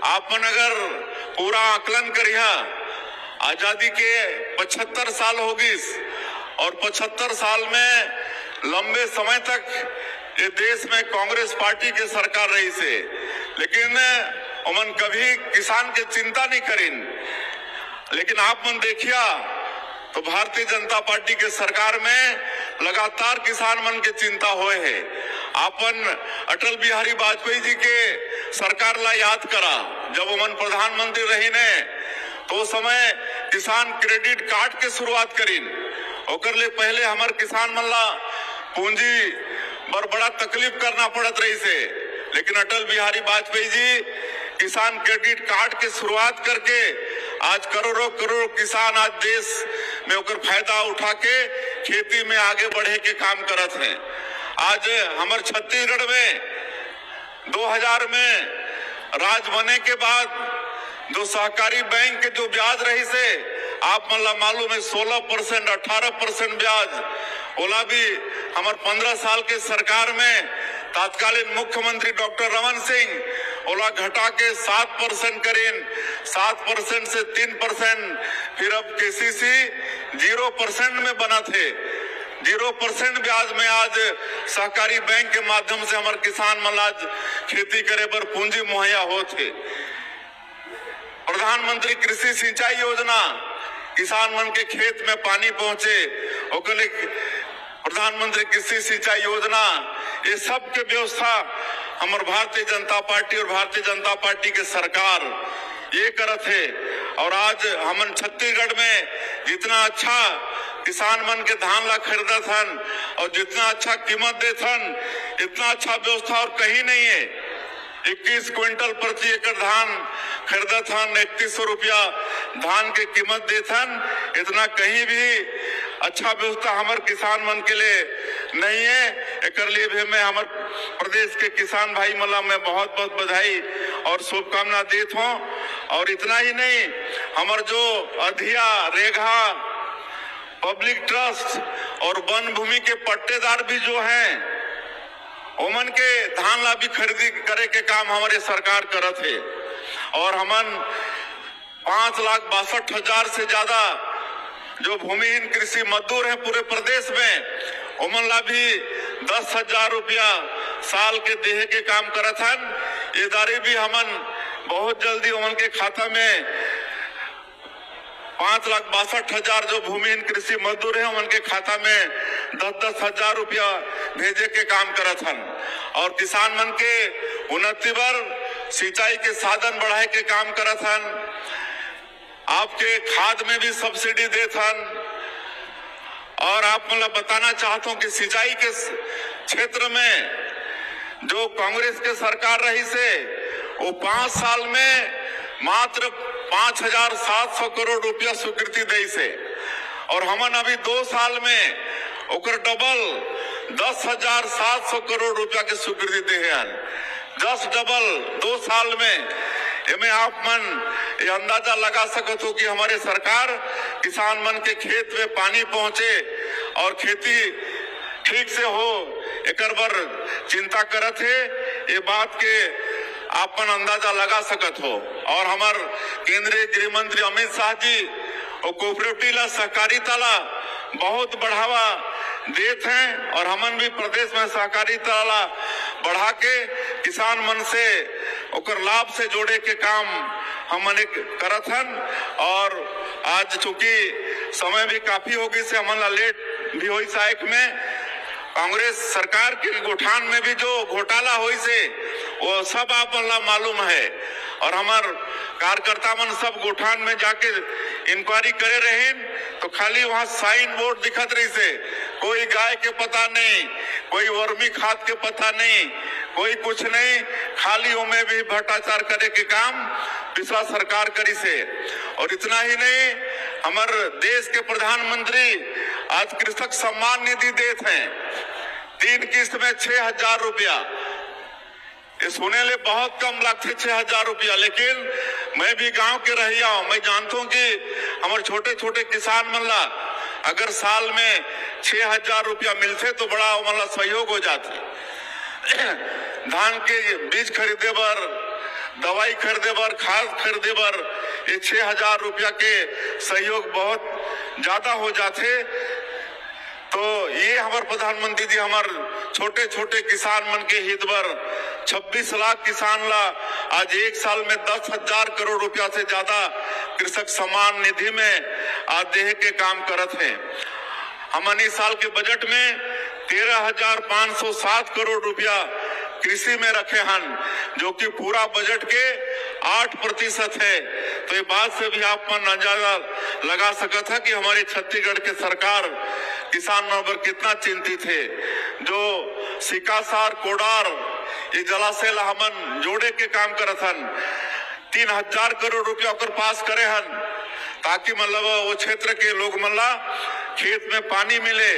आपन अगर पूरा आकलन करिया, आजादी के 75 साल होगी और 75 साल में लंबे समय तक ये देश में कांग्रेस पार्टी के सरकार रही से, लेकिन उमन कभी किसान के चिंता नहीं करीन। लेकिन आप मन देखिया तो भारतीय जनता पार्टी के सरकार में लगातार किसान मन के चिंता होए है। आपन अटल बिहारी वाजपेयी जी के सरकार ला याद करा, जब उमन प्रधानमंत्री रही ने तो समय किसान क्रेडिट कार्ड के शुरुआत करीन। ओकर ले पहले हमार किसान मन ला पूंजी बर बड़ा तकलीफ करना पड़त रही से, लेकिन अटल बिहारी वाजपेयी जी किसान क्रेडिट कार्ड के शुरुआत करके आज करोड़ों करोड़ किसान आज देश में ओकर फायदा उठा के खेती में आगे बढ़े के काम करत हैं। आज हमारे छत्तीसगढ़ में 2000 में राज बने के बाद जो सहकारी बैंक के जो ब्याज रही से आप मन ला मालूम है 16%, 18% ब्याज, ओला भी हमारे 15 साल के सरकार में तत्कालीन मुख्यमंत्री डॉक्टर रमन सिंह ओला घटा के 7% करीन, 7% से 3%, फिर अब केसीसी 0% में बना थे। 0% ब्याज में आज सहकारी बैंक के माध्यम से हमारे किसान मन आज खेती करे पर पूंजी मुहैया होते। प्रधानमंत्री कृषि सिंचाई योजना, किसान मन के खेत में पानी पहुंचे, ओकरे प्रधानमंत्री कृषि सिंचाई योजना, ये सब के व्यवस्था हमारे भारतीय जनता पार्टी और भारतीय जनता पार्टी के सरकार ये करत है। और आज हमन छत्तीसगढ़ में जितना अच्छा किसान मन के धान ला खरीदत हन और जितना अच्छा कीमत देत हन, इतना अच्छा व्यवस्था और कहीं नहीं है। 21 क्विंटल प्रति एकड़ धान खरीदत हन, 3100 रुपया धान के कीमत देत हन, इतना कहीं भी अच्छा व्यवस्था हमारे किसान मन के लिए नहीं है। एक लिए भी मैं हमारे प्रदेश के किसान भाई मला मैं बहुत बहुत बधाई और शुभकामना देत हूँ। और इतना ही नहीं, हमारे जो अधिया, रेखा, पब्लिक ट्रस्ट और वन भूमि के पट्टेदार भी जो हैं, ओमन के धान ला भी खरीदी करे के काम हमारे सरकार करत है। और हमन 5,62,000 से ज्यादा जो भूमिहीन कृषि मजदूर हैं पूरे प्रदेश में, ओमन ला भी 10,000 रुपया साल के देहे के काम करत हन। ये दारी भी हमन बहुत जल्दी ओमन के खाता में 5,62,000 जो भूमिहीन कृषि मजदूर हैं उनके खाता में 10,000 रुपया भेजे के काम करत हन। और किसान मन के उन्नति बर सिंचाई के साधन बढ़ाए के काम करत हन। आपके खाद में भी सब्सिडी देत हन। और आप मतलब बताना चाहता हूं कि सिंचाई के क्षेत्र में जो कांग्रेस के सरकार रही से वो 5 साल में मात्र 5,700 करोड़ रुपया स्वीकृति दी से, और हमन अभी 2 साल में ओकर डबल 10,700 करोड़ रुपया के स्वीकृति दे हैं। 10 डबल 2 साल में। इनमें आप मन ये अंदाजा लगा सकते हो कि हमारे सरकार किसान मन के खेत में पानी पहुंचे और खेती ठीक से हो, एक बार चिंता करत है। ये बात के आपन अंदाजा लगा सकत हो। और हमार केंद्रीय गृह मंत्री अमित शाह जी और कोऑपरेटिव ला, सहकारिता ला बहुत बढ़ावा देते हैं। और हमन भी प्रदेश में सहकारिता ला बढ़ा के किसान मन से ओकर लाभ से जोड़े के काम हमन करत हन। और आज चूंकि समय भी काफी होगी से हमन ला लेट भी हुई सहायक में कांग्रेस सरकार के गठन में भी जो घोटाला हुई से वो सब आप मालूम है। और हमार कार्यकर्ता मन सब गठन में जाके इंक्वायरी करे रहे तो खाली वहाँ साइन बोर्ड दिखत रही से, कोई गाय के पता नहीं, कोई वर्मी खाद के पता नहीं, कोई कुछ नहीं, खाली उनमें भी भ्रष्टाचार करे के काम पिछला सरकार करी से। और इतना ही नहीं, हमारे देश के प्रधानमंत्री आज कृषक सम्मान निधि देते हैं 3 किस्त में 6,000 रुपया। ये सुने ले बहुत कम लगते 6,000 रुपया, लेकिन मैं भी गांव के रहिया हूं, मैं जानता हूं कि हमारे छोटे छोटे किसान मन ला अगर साल में 6,000 रुपया मिलते तो बड़ा मतलब सहयोग हो जाते। धान के बीज खरीदे बर, दवाई खरीदे बर, खाद खरीदे बर ये 6,000 रुपया के सहयोग बहुत ज्यादा हो जाते। तो ये हमारे प्रधानमंत्री जी हमार छोटे छोटे किसान मन के हित बर 26 लाख किसान ला आज एक साल में 10,000 करोड़ रुपया से ज्यादा कृषक सम्मान निधि में आज देह के काम करत है। हमन इस साल के बजट में 13,507 करोड़ रुपया कृषि में रखे हन, जो कि पूरा बजट के 8% है। तो ये बात से भी आप मन अंदाजा लगा सकत है कि हमारे छत्तीसगढ़ के सरकार किसान मन पर कितना चिंतित है। जो सिकासार कोडार ये जलाशय ला हमन जोड़े के काम करत हन, 3,000 करोड़ रुपया ओकर पास करे हन, ताकि मतलब वो क्षेत्र के लोग मन ला खेत में पानी मिले।